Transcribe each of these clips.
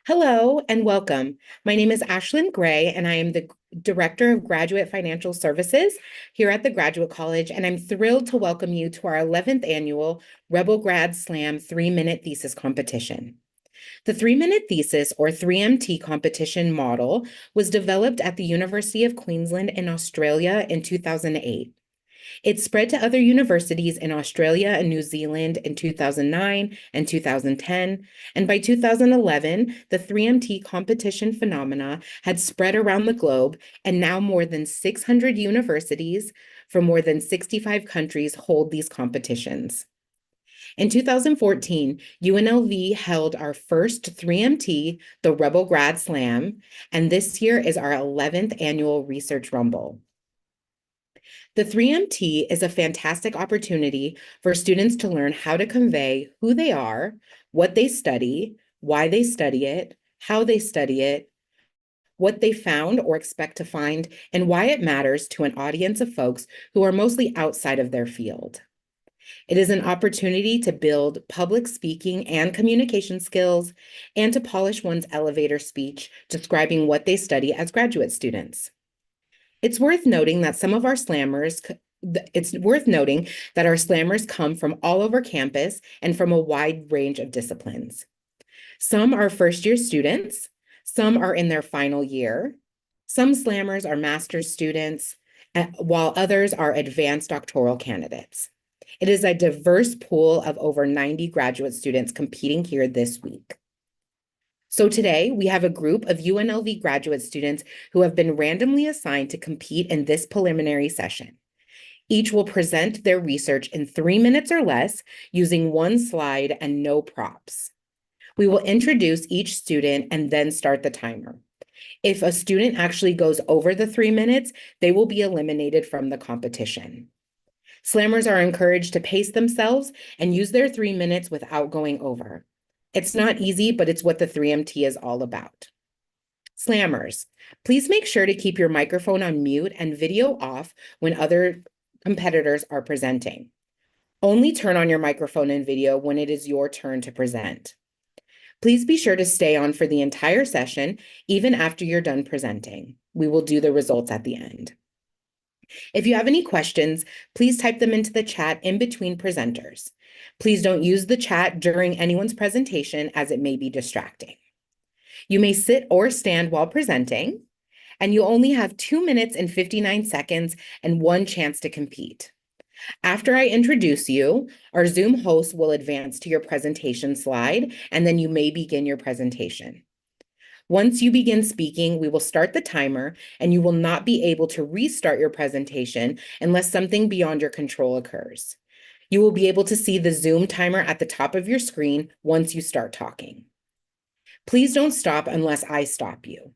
Hello and welcome. My name is Ashlyn Gray, and I am the Director of Graduate Financial Services here at the Graduate College, and I'm thrilled to welcome you to our 11th annual Rebel Grad Slam 3-minute thesis competition. The 3-minute thesis, or 3MT competition model, was developed at the University of Queensland in Australia in 2008. It spread to other universities in Australia and New Zealand in 2009 and 2010, and by 2011, the 3MT competition phenomena had spread around the globe, and now more than 600 universities from more than 65 countries hold these competitions. In 2014, UNLV held our first 3MT, the Rebel Grad Slam, and this year is our 11th annual Research Rumble. The 3MT is a fantastic opportunity for students to learn how to convey who they are, what they study, why they study it, how they study it, what they found or expect to find, and why it matters to an audience of folks who are mostly outside of their field. It is an opportunity to build public speaking and communication skills and to polish one's elevator speech describing what they study as graduate students. It's worth noting that our slammers come from all over campus and from a wide range of disciplines. Some are first-year students, some are in their final year, some slammers are master's students, while others are advanced doctoral candidates. It is a diverse pool of over 90 graduate students competing here this week. So today, we have a group of UNLV graduate students who have been randomly assigned to compete in this preliminary session. Each will present their research in 3 minutes or less using one slide and no props. We will introduce each student and then start the timer. If a student actually goes over the 3 minutes, they will be eliminated from the competition. Slammers are encouraged to pace themselves and use their 3 minutes without going over. It's not easy, but it's what the 3MT is all about. Slammers, please make sure to keep your microphone on mute and video off when other competitors are presenting. Only turn on your microphone and video when it is your turn to present. Please be sure to stay on for the entire session, even after you're done presenting. We will do the results at the end. If you have any questions, please type them into the chat in between presenters. Please don't use the chat during anyone's presentation as it may be distracting. You may sit or stand while presenting, and you only have 2 minutes and 59 seconds and one chance to compete. After I introduce you, our Zoom host will advance to your presentation slide, and then you may begin your presentation. Once you begin speaking, we will start the timer, and you will not be able to restart your presentation unless something beyond your control occurs. You will be able to see the Zoom timer at the top of your screen once you start talking. Please don't stop unless I stop you.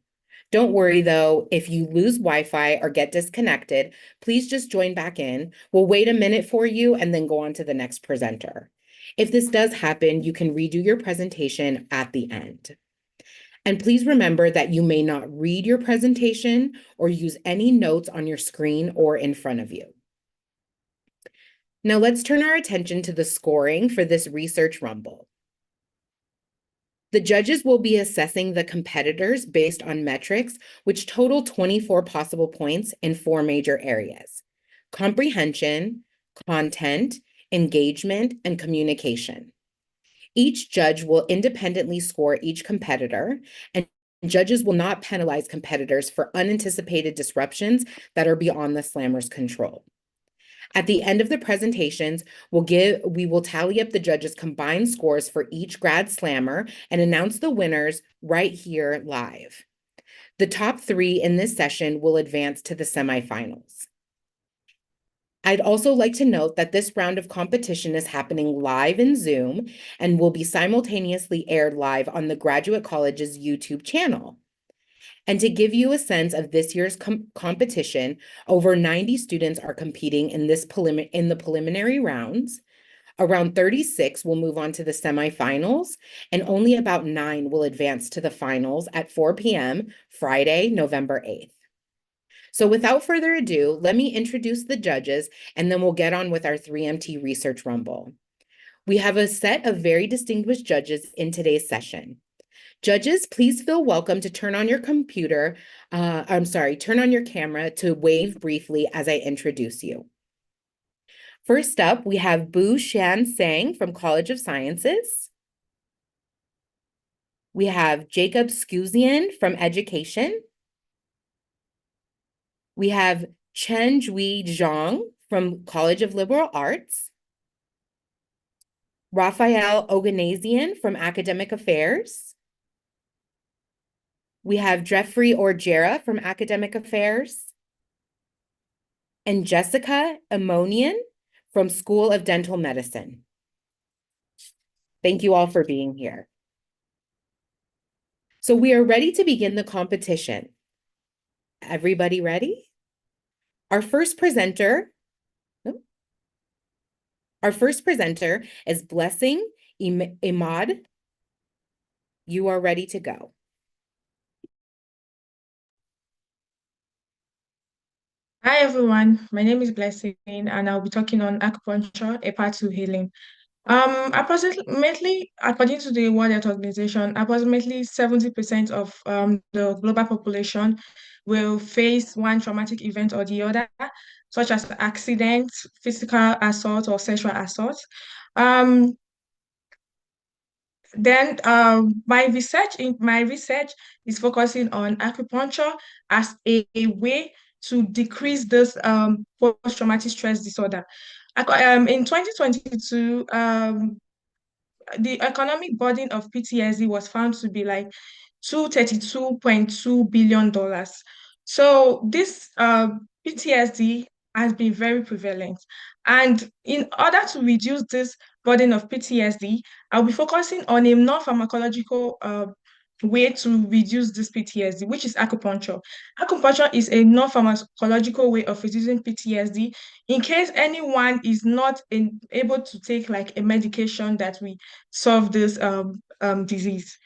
Don't worry though, if you lose Wi-Fi or get disconnected, please just join back in. We'll wait a minute for you and then go on to the next presenter. If this does happen, you can redo your presentation at the end. And please remember that you may not read your presentation or use any notes on your screen or in front of you. Now let's turn our attention to the scoring for this Research Rumble. The judges will be assessing the competitors based on metrics, which total 24 possible points in 4 major areas: comprehension, content, engagement, and communication. Each judge will independently score each competitor, and judges will not penalize competitors for unanticipated disruptions that are beyond the slammer's control. At the end of the presentations, we will tally up the judges' combined scores for each grad slammer and announce the winners right here live. The top 3 in this session will advance to the semifinals. I'd also like to note that this round of competition is happening live in Zoom and will be simultaneously aired live on the Graduate College's YouTube channel. And to give you a sense of this year's competition, over 90 students are competing in the preliminary rounds. Around 36 will move on to the semifinals, and only about 9 will advance to the finals at 4 p.m. Friday, November 8th. So without further ado, let me introduce the judges, and then we'll get on with our 3MT Research Rumble. We have a set of very distinguished judges in today's session. Judges, please feel welcome to turn on your turn on your camera to wave briefly as I introduce you. First up, we have Bu Shan Sang from College of Sciences. We have Jacob Scusian from Education. We have Chen Jui Zhang from College of Liberal Arts. Raphael Oganesian from Academic Affairs. We have Jeffrey Orgera from Academic Affairs. And Jessica Ammonian from School of Dental Medicine. Thank you all for being here. So we are ready to begin the competition. Everybody ready? Our first presenter is Blessing Imade. You are ready to go. Hi everyone, my name is Blessing and I'll be talking on acupuncture, a path to healing. Approximately, according to the World Health Organization, approximately 70% of the global population will face one traumatic event or the other, such as accident, physical assault, or sexual assault. Then my research is focusing on acupuncture as a way to decrease this post-traumatic stress disorder. In 2022, the economic burden of PTSD was found to be like $232.2 billion. So this PTSD has been very prevalent. And in order to reduce this burden of PTSD, I'll be focusing on a non-pharmacological way to reduce this PTSD, which is acupuncture. Acupuncture is a non-pharmacological way of reducing PTSD in case anyone is not able to take like a medication that we solve this disease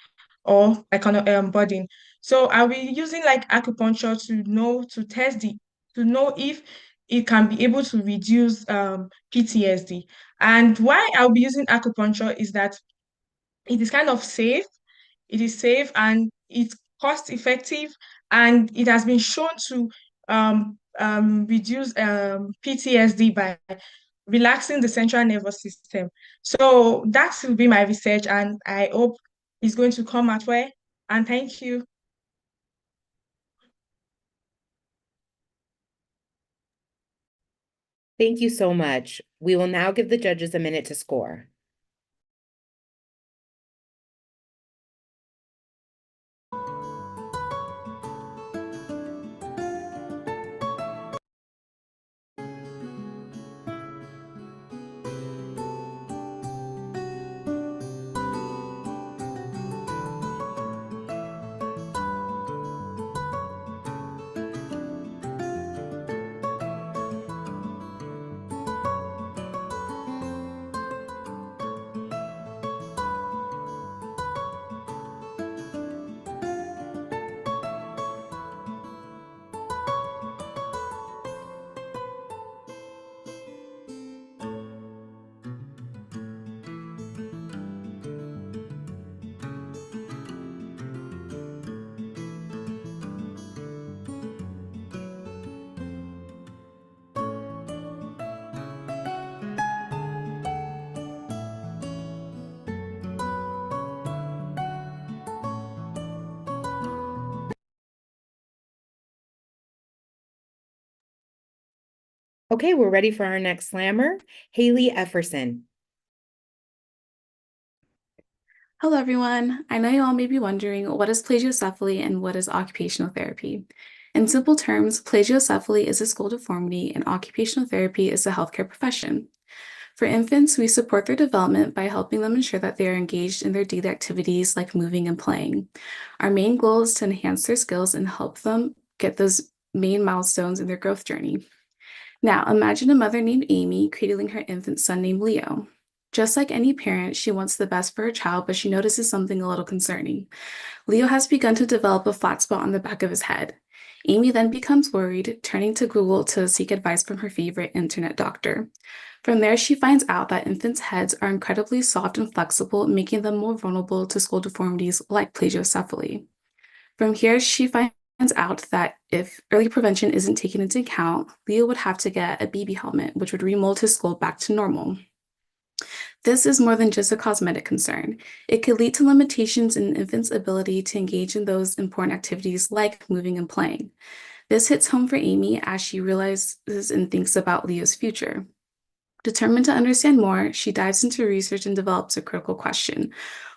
or burden. So I'll be using like acupuncture to know if it can be able to reduce PTSD. And why I'll be using acupuncture is that it is kind of safe. It is safe and it's cost effective, and it has been shown to reduce PTSD by relaxing the central nervous system. So that will be my research, and I hope it's going to come out well. And thank you. Thank you so much. We will now give the judges a minute to score. Okay, we're ready for our next slammer, Hailee Efferson. Hello, everyone. I know you all may be wondering, what is plagiocephaly and what is occupational therapy? In simple terms, plagiocephaly is a skull deformity and occupational therapy is a healthcare profession. For infants, we support their development by helping them ensure that they are engaged in their daily activities like moving and playing. Our main goal is to enhance their skills and help them get those main milestones in their growth journey. Now, imagine a mother named Amy cradling her infant son named Leo. Just like any parent, she wants the best for her child, but she notices something a little concerning. Leo has begun to develop a flat spot on the back of his head. Amy then becomes worried, turning to Google to seek advice from her favorite internet doctor. From there, she finds out that infants' heads are incredibly soft and flexible, making them more vulnerable to skull deformities like plagiocephaly. From here, she finds out that if early prevention isn't taken into account, Leo would have to get a baby helmet, which would remold his skull back to normal. This is more than just a cosmetic concern. It could lead to limitations in an infant's ability to engage in those important activities like moving and playing. This hits home for Amy as she realizes and thinks about Leo's future. Determined to understand more, she dives into research and develops a critical question.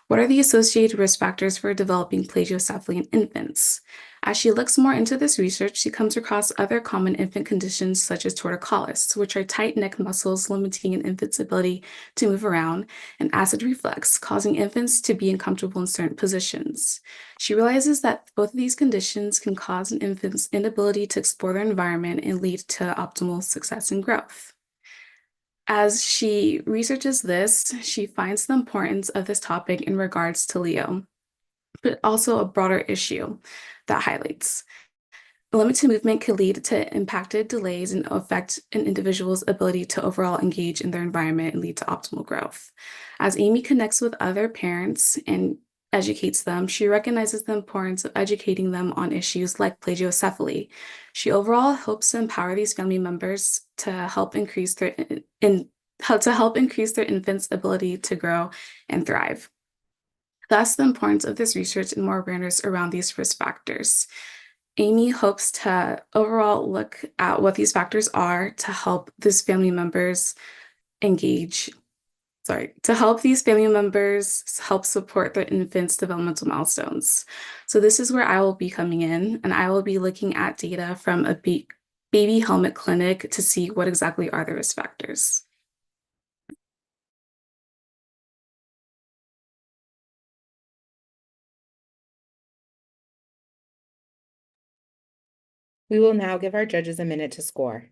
What are the associated risk factors for developing plagiocephaly in infants? As she looks more into this research, she comes across other common infant conditions such as torticollis, which are tight neck muscles limiting an infant's ability to move around, and acid reflux, causing infants to be uncomfortable in certain positions. She realizes that both of these conditions can cause an infant's inability to explore their environment and lead to optimal success and growth. As she researches this, she finds the importance of this topic in regards to Leo, but also a broader issue that highlights. Limited movement could lead to impacted delays and affect an individual's ability to overall engage in their environment and lead to optimal growth. As Amy connects with other parents and educates them, she recognizes the importance of educating them on issues like plagiocephaly. She overall hopes to empower these family members to help increase their infants' ability to grow and thrive. Thus, the importance of this research and more awareness around these risk factors. Amy hopes to overall look at what these factors are to help these family members help support their infants' developmental milestones. So this is where I will be coming in, and I will be looking at data from a baby helmet clinic to see what exactly are the risk factors. We will now give our judges a minute to score.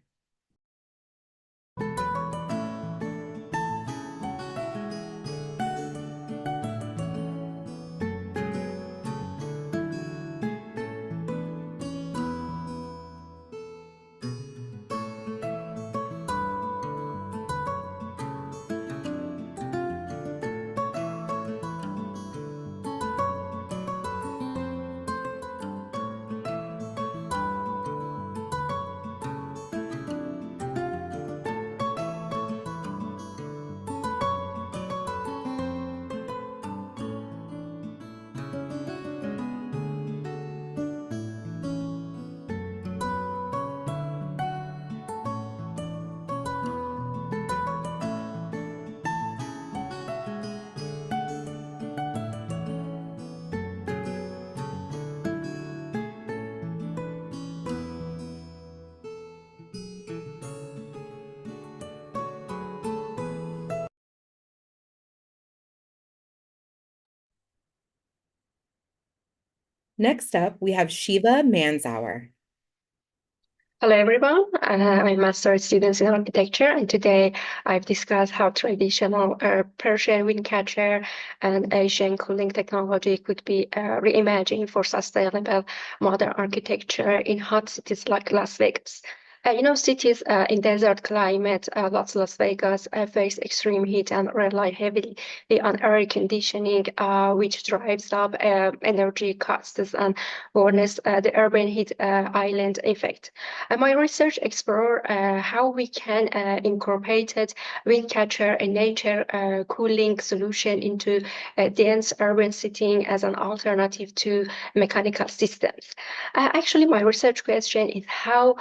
Next up, we have Shiva Manshour. Hello, everyone. I'm a master's student in architecture, and today I've discussed how traditional Persian wind catcher and Asian cooling technology could be reimagined for sustainable modern architecture in hot cities like Las Vegas. Cities in desert climate, Las Vegas, face extreme heat and rely heavily on air conditioning, which drives up energy costs and warns the urban heat island effect. My research explored how we can incorporate wind catcher and nature cooling solution into dense urban setting as an alternative to mechanical systems. Actually, my research question is how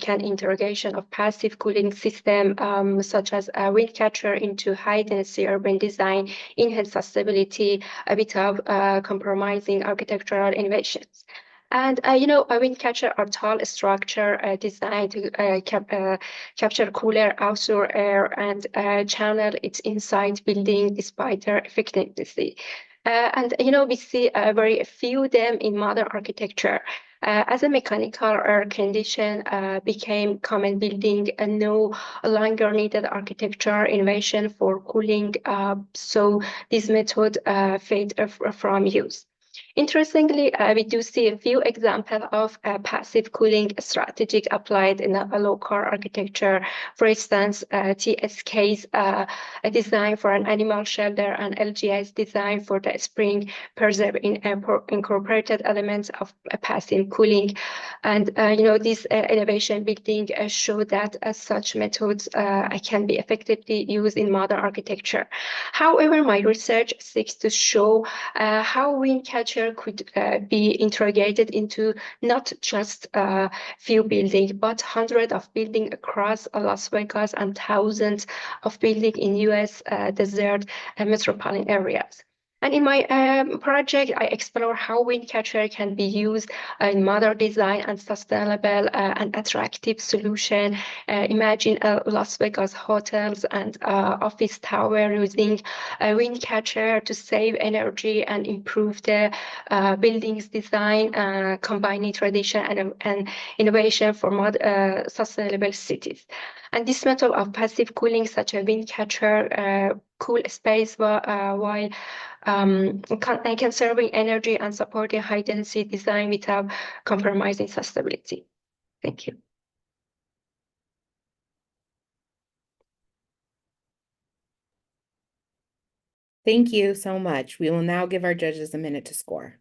can integration of passive cooling system such as a wind catcher into high-density urban design enhance sustainability without compromising architectural innovations. And a wind catcher are tall structure designed to capture cooler outdoor air and channel its inside building despite their efficiency. We see very few of them in modern architecture. As a mechanical air condition became common building and no longer needed architecture innovation for cooling, so this method fade from use. Interestingly, we do see a few examples of passive cooling strategy applied in a low-car architecture. For instance, TSK's a design for an animal shelter and LGI's design for the spring preserve incorporated elements of passive cooling. And these elevation building show that such methods can be effectively used in modern architecture. However, my research seeks to show how wind catcher could be integrated into not just a few buildings, but hundreds of buildings across Las Vegas and thousands of buildings in US desert and metropolitan areas. And in my project, I explore how wind catcher can be used in modern design and sustainable and attractive solution. Imagine Las Vegas hotels and office tower using a wind catcher to save energy and improve the building's design, combining tradition and innovation for sustainable cities. And this method of passive cooling, such a wind catcher, cool space while conserving energy and supporting high density design without compromising sustainability. Thank you. Thank you so much. We will now give our judges a minute to score.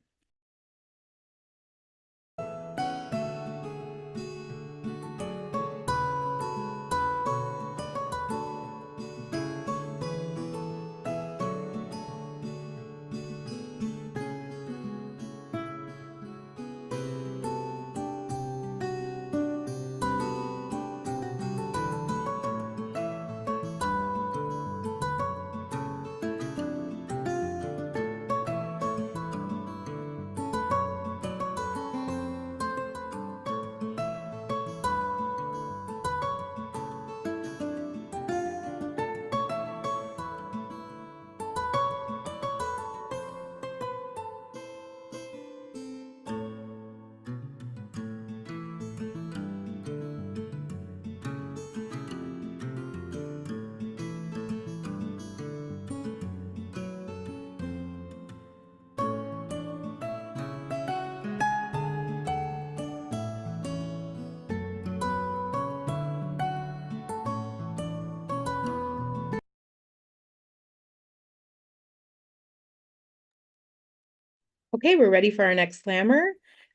Okay, we're ready for our next slammer,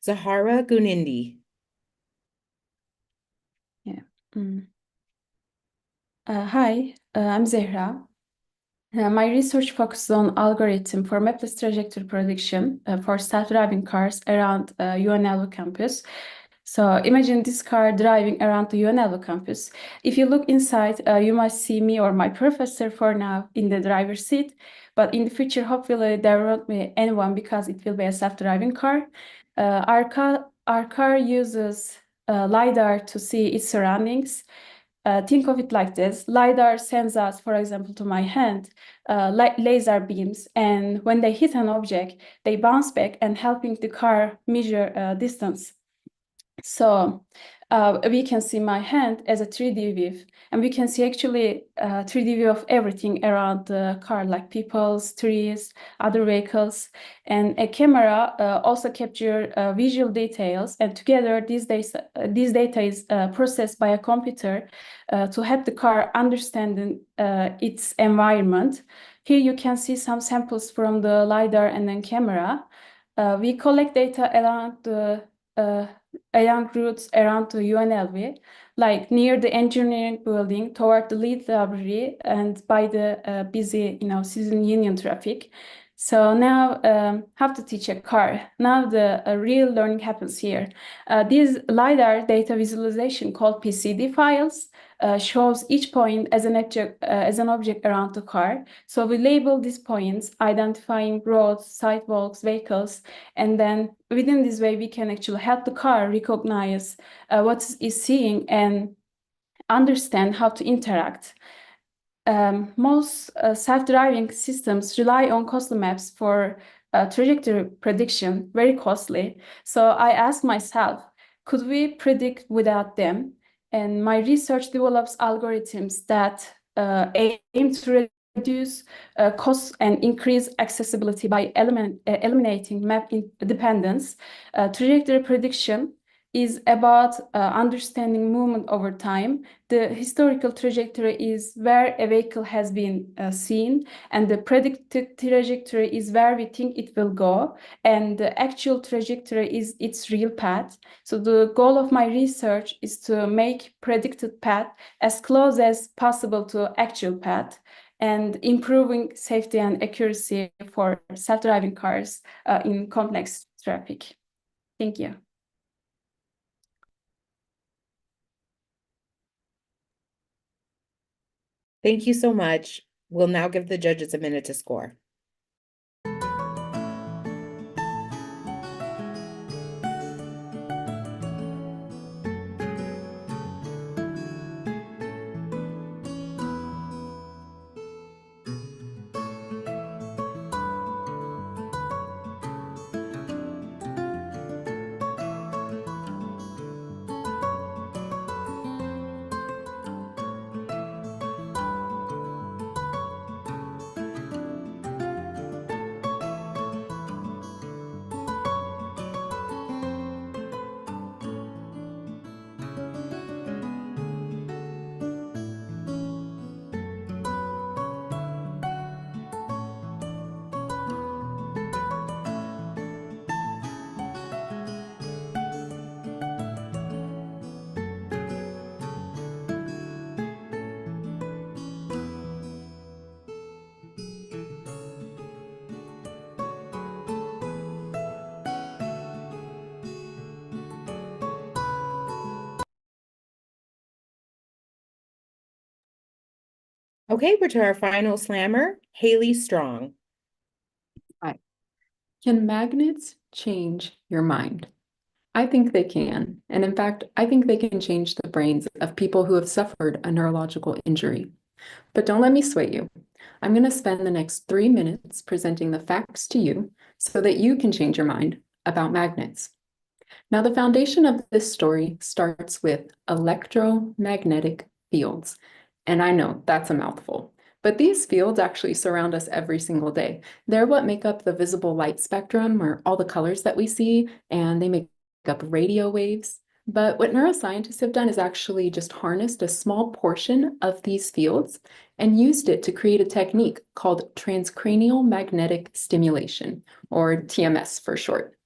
Zehra Gunindi. Yeah. Hi, I'm Zehra. My research focuses on algorithm for Mapless trajectory prediction for self-driving cars around UNLV campus. So imagine this car driving around the UNLV campus. If you look inside, you might see me or my professor for now in the driver's seat. But in the future, hopefully, there won't be anyone because it will be a self-driving car. Our car uses LiDAR to see its surroundings. Think of it like this. LiDAR sends us, for example, to my hand, laser beams. And when they hit an object, they bounce back and helping the car measure distance. So we can see my hand as a 3D view, and we can see actually 3D view of everything around the car, like people's, trees, other vehicles. And a camera also capture visual details, and together this data is processed by a computer to help the car understand its environment. Here you can see some samples from the LiDAR and then camera. We collect data along routes around the UNLV, like near the engineering building, toward the lead library, and by the busy, season union traffic. So now, how to teach a car? Now the real learning happens here. These LiDAR data visualization called PCD files shows each point as an object around the car. So we label these points, identifying roads, sidewalks, vehicles, and then within this way we can actually help the car recognize what it's seeing and understand how to interact. Most self-driving systems rely on costly maps for trajectory prediction, very costly. So I asked myself, could we predict without them? And my research develops algorithms that aim to reduce costs and increase accessibility by eliminating map dependence. Trajectory prediction is about understanding movement over time. The historical trajectory is where a vehicle has been seen, and the predicted trajectory is where we think it will go, and the actual trajectory is its real path. So the goal of my research is to make predicted path as close as possible to actual path, and improving safety and accuracy for self-driving cars in complex traffic. Thank you. Thank you so much. We'll now give the judges a minute to score. Okay, we're to our final slammer, Hailee Strong. Hi. Can magnets change your mind? I think they can. And in fact, I think they can change the brains of people who have suffered a neurological injury. But don't let me sway you. I'm going to spend the next 3 minutes presenting the facts to you so that you can change your mind about magnets. Now, the foundation of this story starts with electromagnetic fields. And I know that's a mouthful, but these fields actually surround us every single day. They're what make up the visible light spectrum, or all the colors that we see, and they make up radio waves. But what neuroscientists have done is actually just harnessed a small portion of these fields and used it to create a technique called transcranial magnetic stimulation, or TMS for short.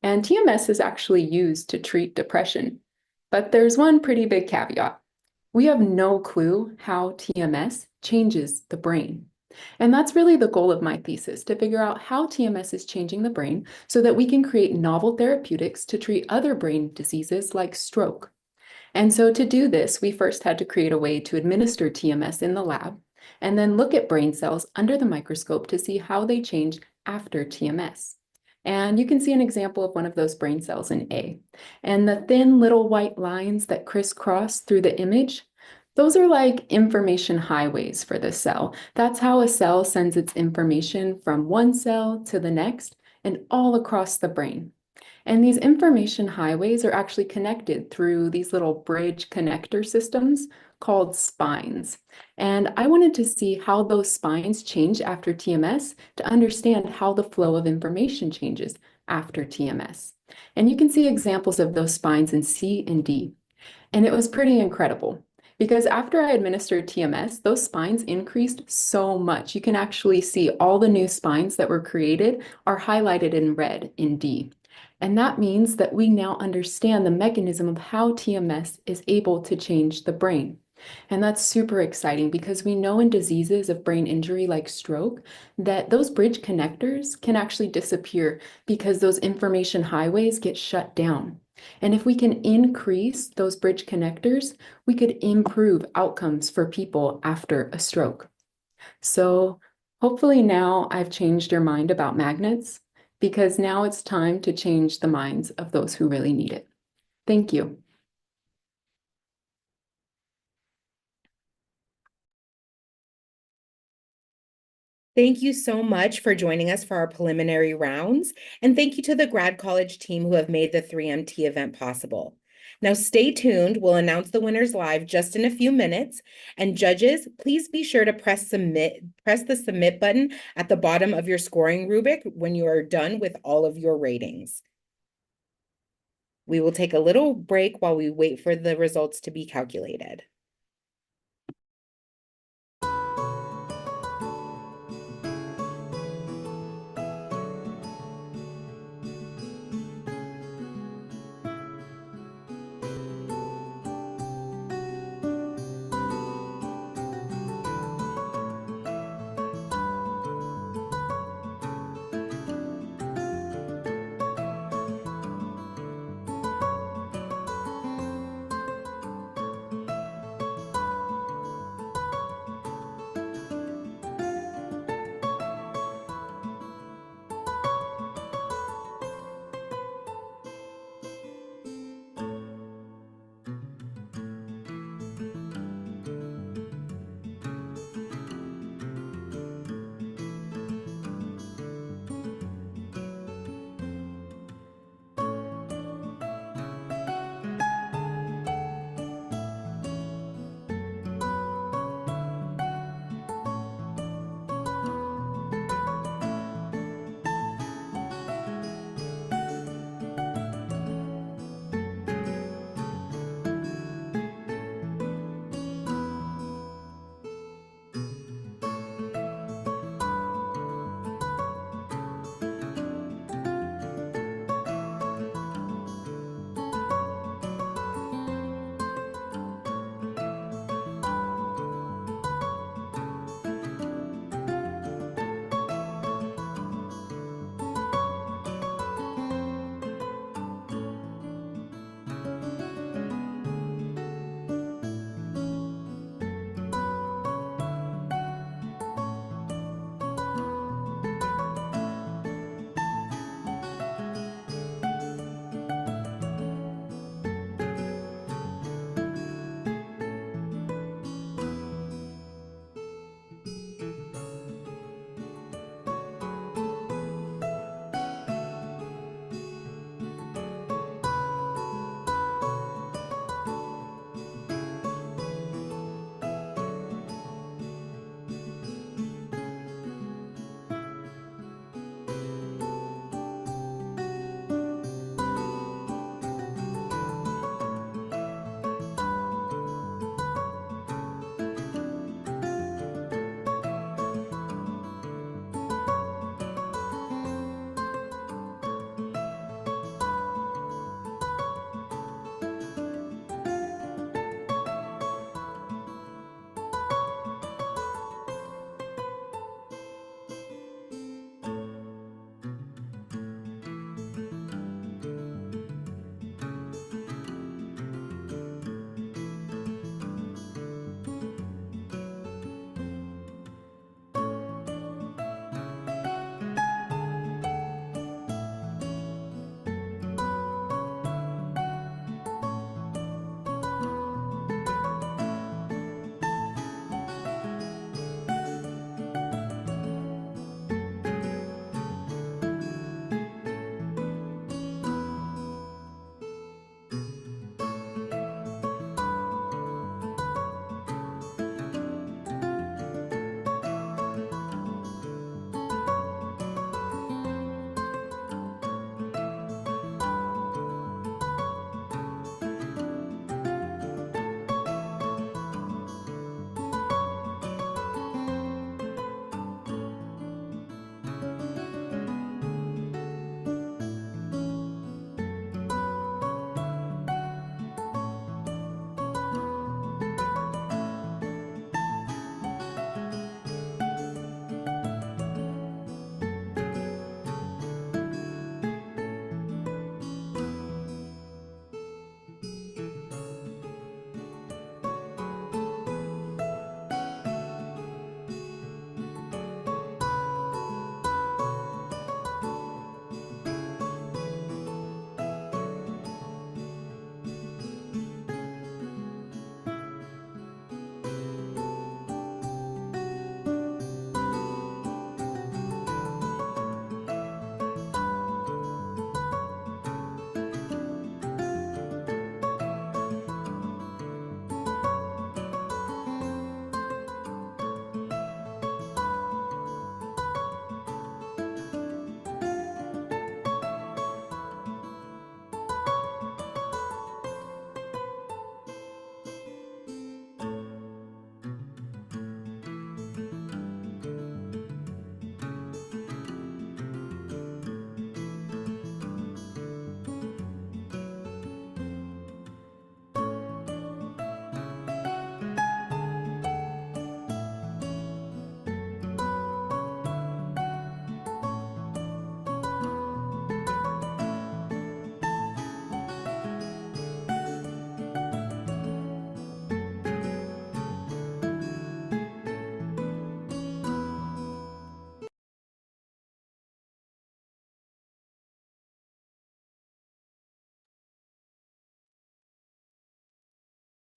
And TMS is actually used to treat depression. But there's one pretty big caveat. We have no clue how TMS changes the brain. And that's really the goal of my thesis, to figure out how TMS is changing the brain so that we can create novel therapeutics to treat other brain diseases like stroke. And so to do this, we first had to create a way to administer TMS in the lab, and then look at brain cells under the microscope to see how they change after TMS. And you can see an example of one of those brain cells in A. And the thin little white lines that crisscross through the image, those are like information highways for the cell. That's how a cell sends its information from one cell to the next and all across the brain. And these information highways are actually connected through these little bridge connector systems called spines. And I wanted to see how those spines change after TMS to understand how the flow of information changes after TMS. And you can see examples of those spines in C and D. And it was pretty incredible, because after I administered TMS, those spines increased so much. You can actually see all the new spines that were created are highlighted in red in D. And that means that we now understand the mechanism of how TMS is able to change the brain. And that's super exciting, because we know in diseases of brain injury like stroke that those bridge connectors can actually disappear because those information highways get shut down. And if we can increase those bridge connectors, we could improve outcomes for people after a stroke. So hopefully now I've changed your mind about magnets, because now it's time to change the minds of those who really need it. Thank you. Thank you so much for joining us for our preliminary rounds, and thank you to the Grad College team who have made the 3MT event possible. Now stay tuned. We'll announce the winners live just in a few minutes. And judges, please be sure to press the submit button at the bottom of your scoring rubric when you are done with all of your ratings. We will take a little break while we wait for the results to be calculated.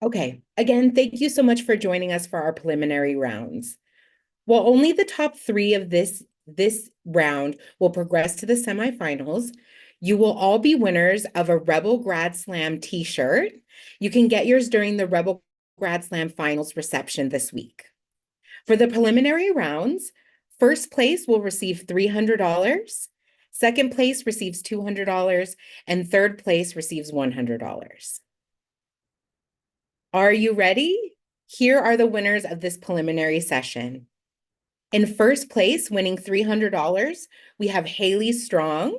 Okay, again, thank you so much for joining us for our preliminary rounds. While only the top 3 of this round will progress to the semifinals, you will all be winners of a Rebel Grad Slam t-shirt. You can get yours during the Rebel Grad Slam finals reception this week. For the preliminary rounds, first place will receive $300, second place receives $200, and third place receives $100. Are you ready? Here are the winners of this preliminary session. In first place, winning $300, we have Hailee Strong.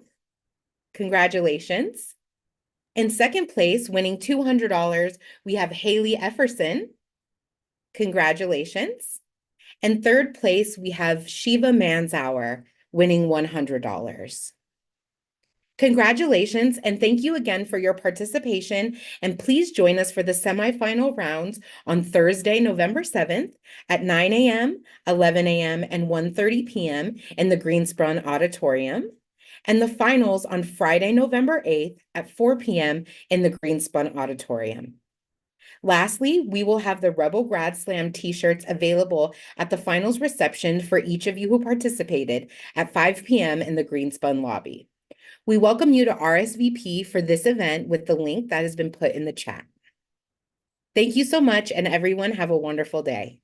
Congratulations. In second place, winning $200, we have Hailee Efferson. Congratulations. And third place, we have Shiva Manshour, winning $100. Congratulations, and thank you again for your participation, and please join us for the semifinal rounds on Thursday, November 7th at 9 a.m., 11 a.m., and 1:30 p.m. in the Greenspun Auditorium, and the finals on Friday, November 8th at 4 p.m. in the Greenspun Auditorium. Lastly, we will have the Rebel Grad Slam t-shirts available at the finals reception for each of you who participated at 5 p.m. in the Greenspun lobby. We welcome you to RSVP for this event with the link that has been put in the chat. Thank you so much, and everyone have a wonderful day.